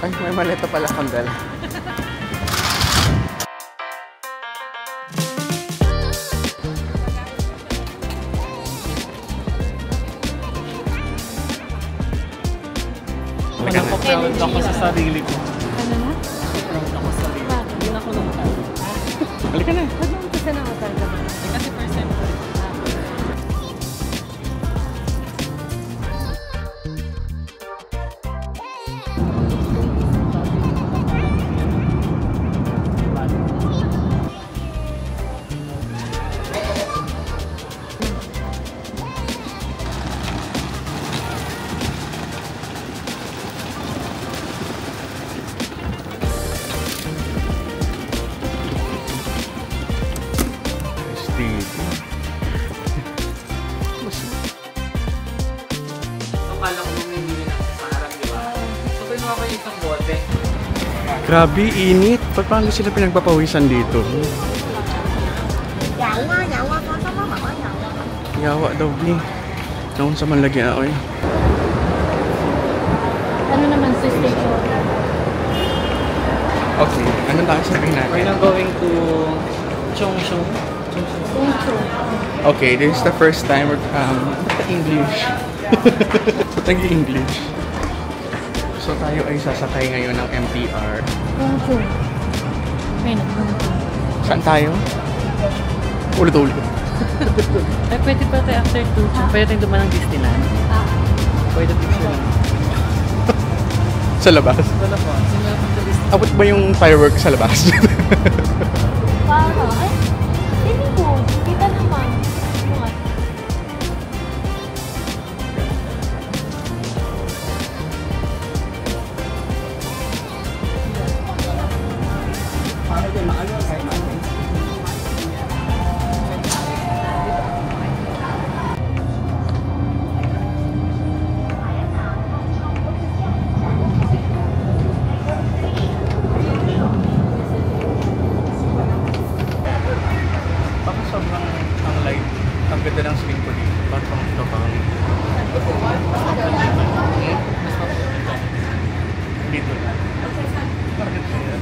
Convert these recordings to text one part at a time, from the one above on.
Ay, may maleta pala akong dala. Proud ako sa sarili ko. Ano na? Proud ako sa sarili ko. Hindi na ako naman. Halika na. Ba't naman kasi ng hotel ka ba? Kasi first time ko. Akala ko mamimili ng parang, di ba? So, pinuha ko yung isang bote. Grabe, init. Ba't paano sila pinagpapawisan dito? Yawa daw, Bli. Noon sa manlagyan ako eh. Ano naman sa station? Okay, anong tayo sabihin natin? We're now going to Chongchong. Okay, this is the first time we're English. Tag-English. So tayo ay sasakay ngayon ng MTR. Chongchong. Ay, Chongchong. Saan tayo? Ulit-ulit. Ay, pwede pa tayo after Chongchong. Pwede tayong dumaan ng Disneyland. Pwede picture lang. Sa labas? Wala po. Abot ba yung fireworks sa labas? Para. Ay, hindi po. Kita naman. What? Bakit sobrang ang light? Ang ganda ng screen ko dito. Bakit pang ito pang... Dito na. Bakit kaya?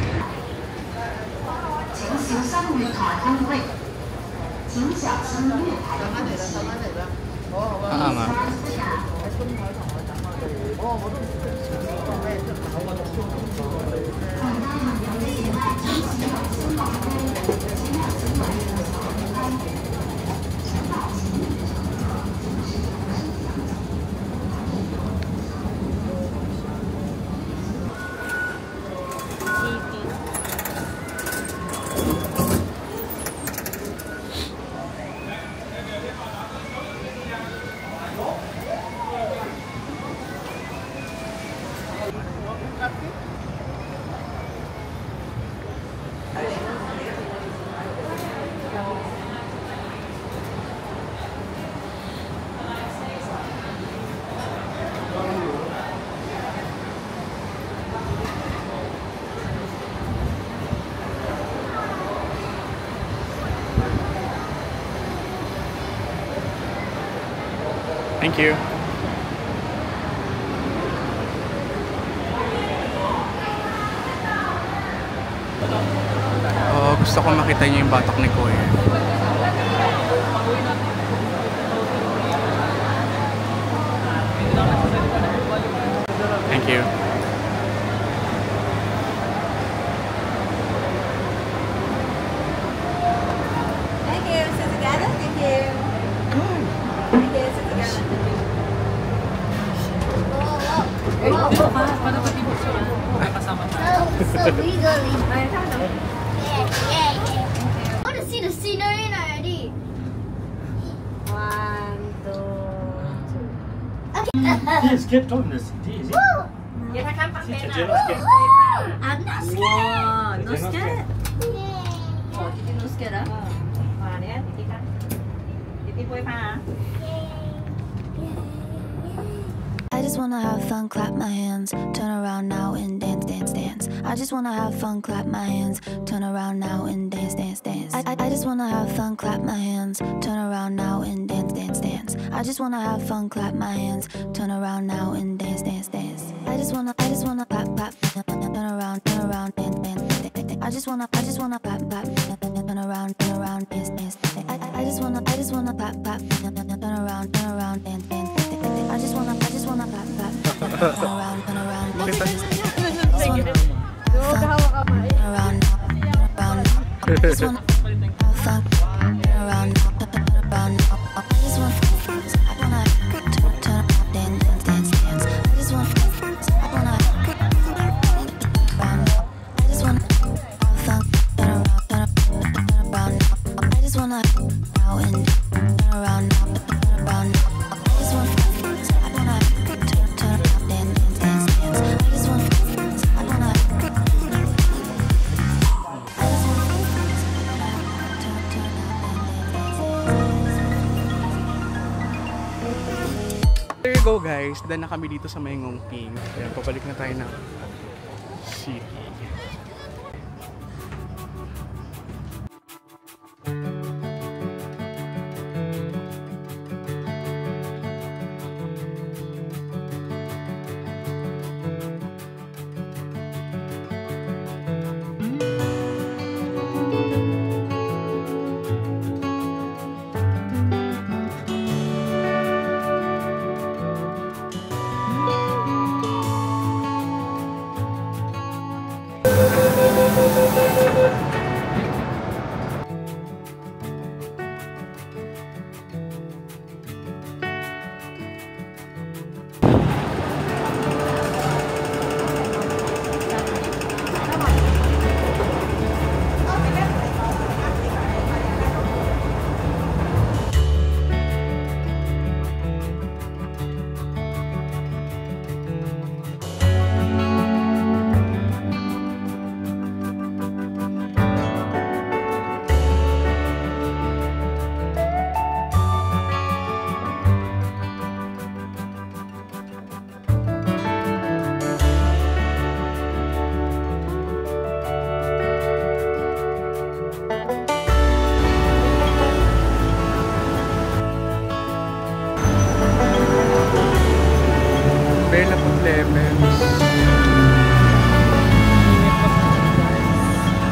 请行三月台灯会，请小心月台的空隙。 nga. Thank you. Oh, gusto ko makita niyo yung batok ni Kuya. Thank you. Thank you. Sit together. Thank you. Thank you. Sit together. Paano ba tipo siya? Kasama na. So legally. I want to see the scenery already. 1, 2, 3. Yes, get on this. Easy. Kita kan pakai Si nak. Jenos get. I'm not scared. Wow, no Jenos scared. Yay. Oh, Titi no scared ah. Wah, ni Titi kan. Titi boleh pa. I just wanna have fun, clap my hands, turn around now and dance, dance, dance. I just wanna have fun, clap my hands, turn around now and dance, dance, dance. I just wanna have fun, clap my hands, turn around now and dance, dance, dance. I just wanna have fun, clap my hands, turn around now and dance, dance, dance. I just wanna clap, clap. around, dance, dance. I just wanna clap, turn around, dance, dance. I just wanna clap, turn around, dance, dance. I just wanna clap, turn around, dance, dance. Around, I just wanna have fun, around, I just wanna turn around, dance, dance. I just wanna There you go guys, dahil na kami dito sa Mayngong Ping. Kaya pabalik na tayo ng city.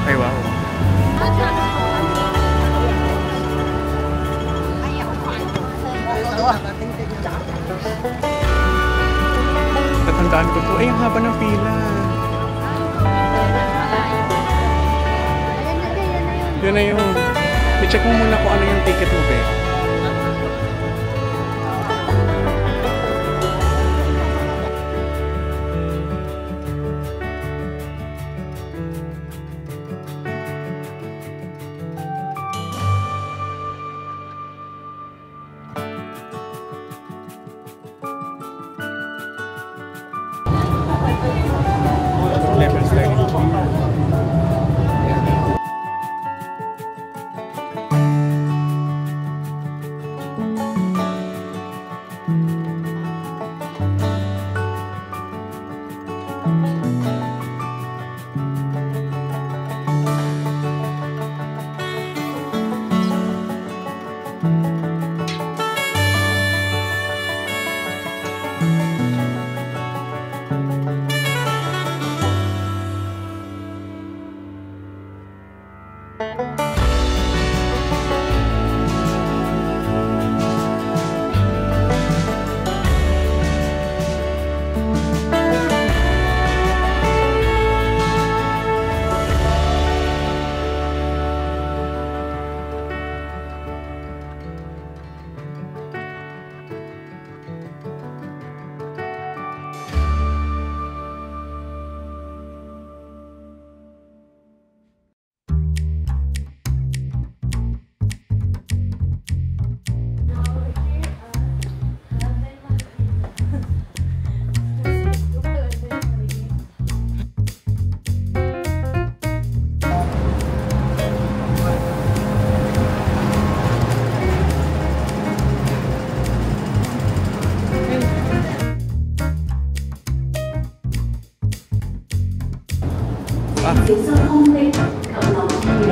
Ay wow. Natandaan ko to. Ay, ang haba ng pila. Yun na yun. I-check mo muna kung ano yung ticket mo, be. Level sliding.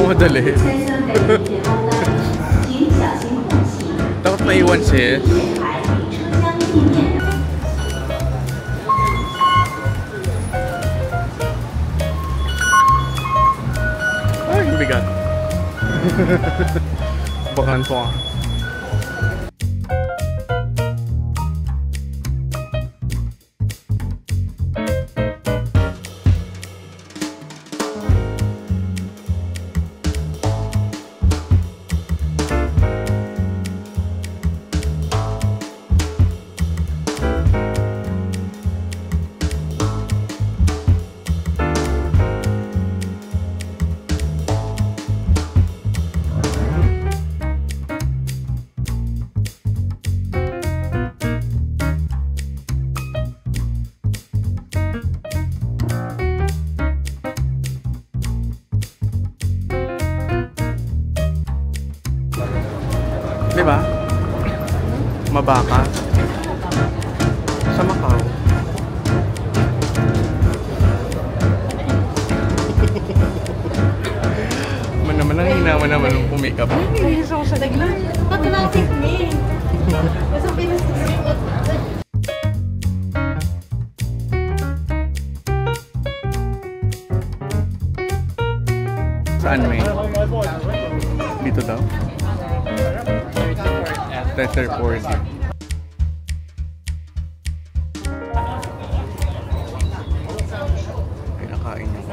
Madali. Takot maiwan siya. Ang bigat. Bakan po ah. Di ba? Mabaka. Sa Macau. Naman ang hinaman naman ng pumikap. Nililis ako sa daglan. Ba't nalasik me? Basta pinasasik ko. Saan may? Dito daw? Tetherport. Pinakain niyo.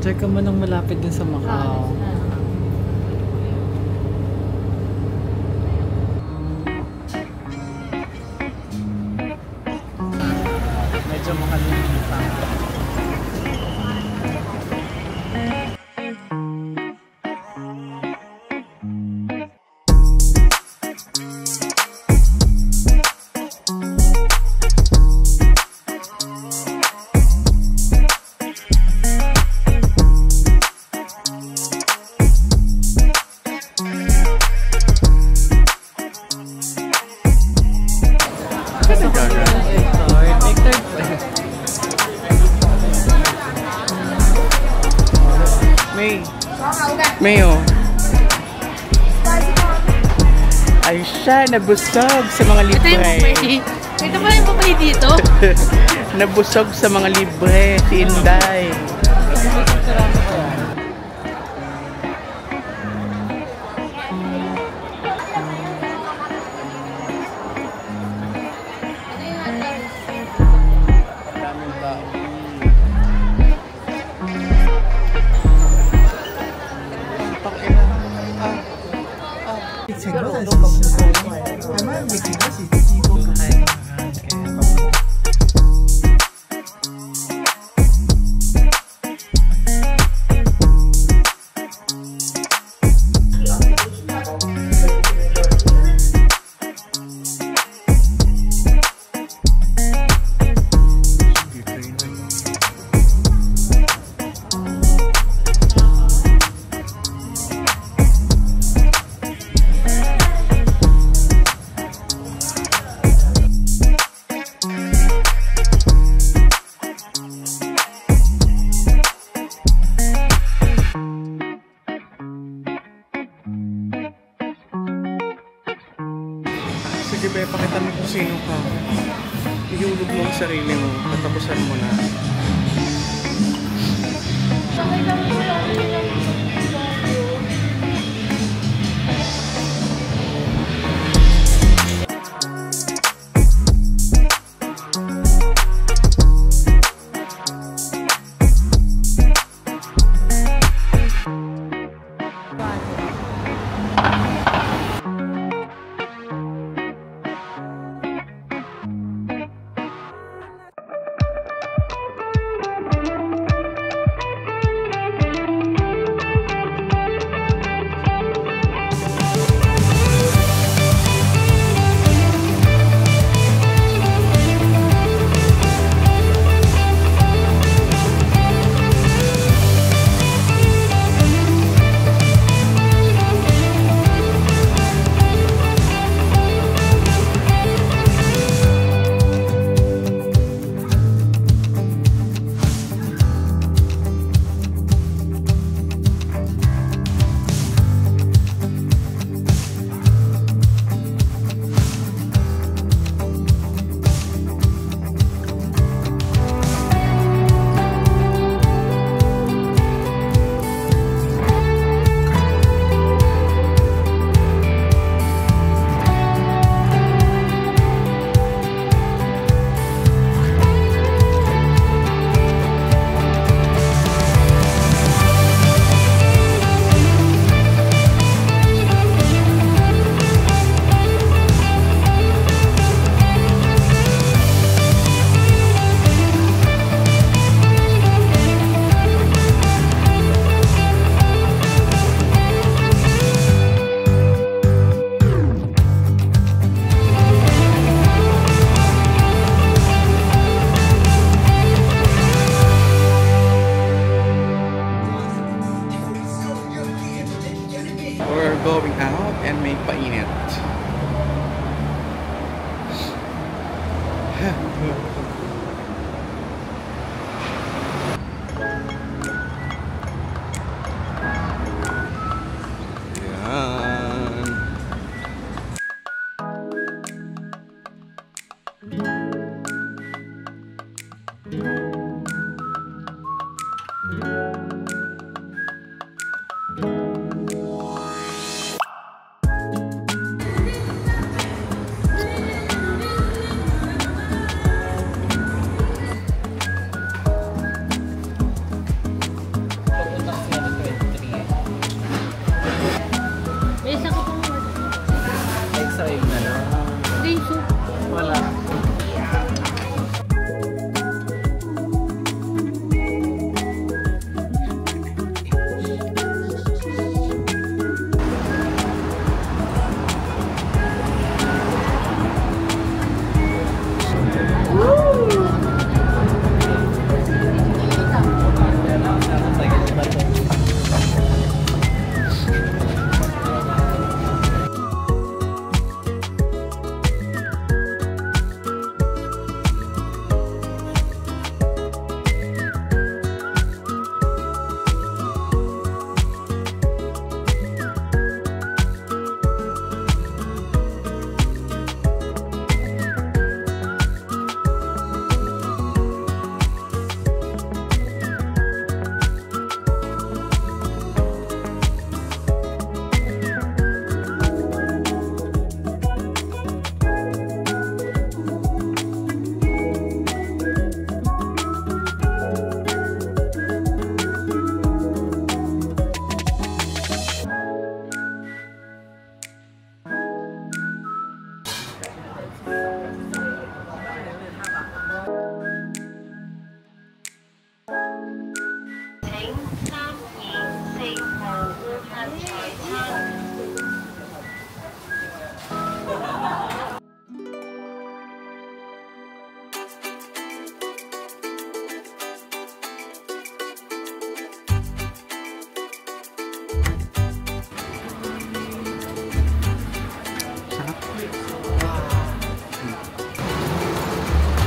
Check ka mo nang malapit din sa Macau. Medyo makalimitan. Mayo. Ay siya, nabusog sa mga libre. Ito ba yung papay dito? Nabusog sa mga libre, si Inday. Sige be, pakita mo kung sino ka. Ihulog mo ang sarili mo, katapusan mo na.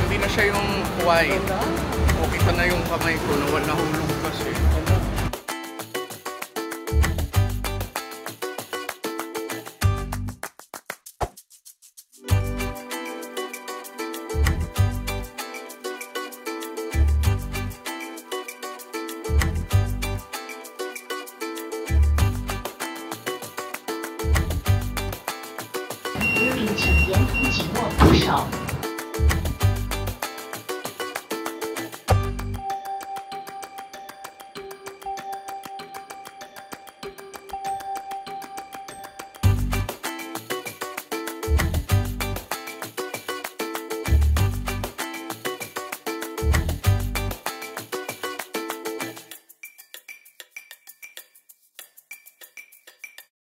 Hindi na siya yung white. O, kita na yung kamay ko na wala hulog